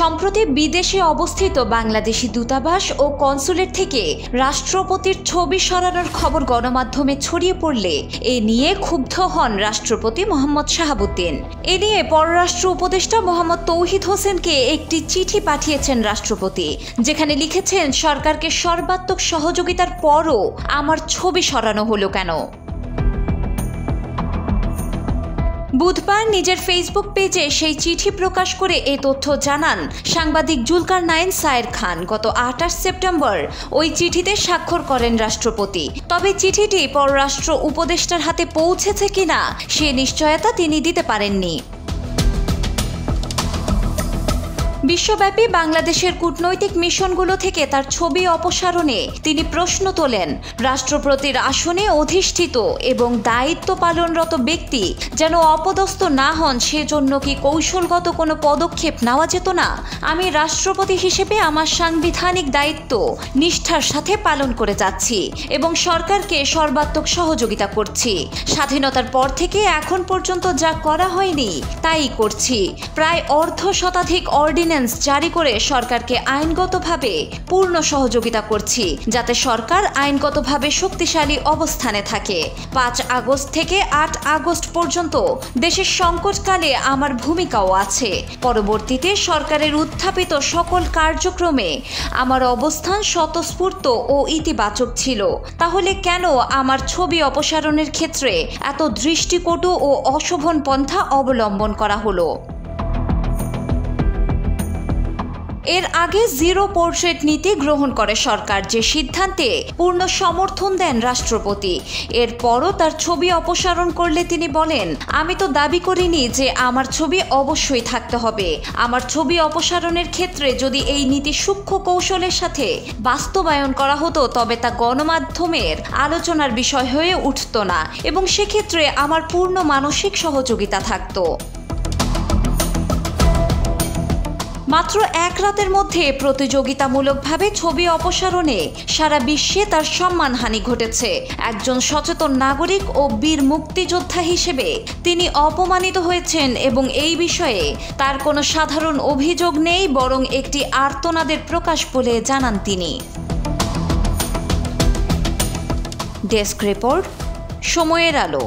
সম্প্রতি বিদেশে অবস্থিত বাংলাদেশি দূতাবাস ও কনসুলেট থেকে রাষ্ট্রপতির ছবি সরানোর খবর গণমাধ্যমে ছড়িয়ে পড়লে এ নিয়ে ক্ষুব্ধ হন রাষ্ট্রপতি মোহাম্মদ শাহাবুদ্দিন। এ নিয়ে পররাষ্ট্র উপদেষ্টা মোহাম্মদ তৌহিদ হোসেনকে একটি চিঠি পাঠিয়েছেন রাষ্ট্রপতি, যেখানে লিখেছেন সরকারকে সর্বাত্মক সহযোগিতার পরও আমার ছবি সরানো হলো কেন। বুধবার নিজের ফেসবুক পেজে সেই চিঠি প্রকাশ করে এই তথ্য জানান সাংবাদিক জুলকারনাইন সায়ের খান। গত 28 সেপ্টেম্বর ওই চিঠিতে স্বাক্ষর করেন রাষ্ট্রপতি। তবে চিঠিটি পররাষ্ট্র উপদেষ্টার হাতে পৌঁছেছে কিনা সে নিশ্চয়তা তিনি দিতে পারেননি। বিশ্বব্যাপী বাংলাদেশের কূটনৈতিক মিশনগুলো থেকে তার ছবি অপসারণে তিনি প্রশ্ন তোলেন। রাষ্ট্রপতির আসনে অধিষ্ঠিত এবং দায়িত্ব পালনরত ব্যক্তি যেন অপদস্থ না হন, সেজন্য কি কৌশলগত কোনো পদক্ষেপ নেওয়া যেত না? আমি রাষ্ট্রপতি হিসেবে আমার সাংবিধানিক দায়িত্ব নিষ্ঠার সাথে পালন করে যাচ্ছি এবং সরকারকে সর্বাত্মক সহযোগিতা করছি। স্বাধীনতার পর থেকে এখন পর্যন্ত যা করা হয়নি তাই করছি। প্রায় অর্ধ শতাধিক অর্ডিন্যান্স জারি করে সরকারকে আইনগতভাবে পূর্ণ সহযোগিতা করছি, যাতে সরকার আইনগতভাবে শক্তিশালী অবস্থানে থাকে। 5 আগস্ট থেকে 8 আগস্ট পর্যন্ত দেশের সংকটকালে আমার ভূমিকাও আছে। পরবর্তীতে সরকারের উত্থাপিত সকল কার্যক্রমে আমার অবস্থান স্বতঃস্ফূর্ত ও ইতিবাচক ছিল। তাহলে কেন আমার ছবি অপসারণের ক্ষেত্রে এত দৃষ্টিকটু ও অশোভন পন্থা অবলম্বন করা হলো? এর আগে জিরো পোর্ট্রেট নীতি গ্রহণ করে সরকার, যে সিদ্ধান্তে পূর্ণ সমর্থন দেন রাষ্ট্রপতি। এরপরও তার ছবি অপসারণ করলে তিনি বলেন, আমি তো দাবি করিনি যে আমার ছবি অবশ্যই থাকতে হবে। আমার ছবি অপসারণের ক্ষেত্রে যদি এই নীতি সূক্ষ্ম কৌশলের সাথে বাস্তবায়ন করা হতো তবে তা গণমাধ্যমের আলোচনার বিষয় হয়ে উঠত না এবং সেক্ষেত্রে আমার পূর্ণ মানসিক সহযোগিতা থাকতো। মাত্র 1 রাতের মধ্যে প্রতিযোগিতামূলকভাবে ছবি অপসারণে সারা বিশ্বে তার সম্মানহানি ঘটেছে। একজন সচেতন নাগরিক ও বীর মুক্তিযোদ্ধা হিসেবে তিনি অপমানিত হয়েছেন এবং এই বিষয়ে তার কোনো সাধারণ অভিযোগ নেই, বরং একটি আর্তনাদের প্রকাশ বলে জানান তিনি। ডেস্ক রিপোর্ট, সময়ের আলো।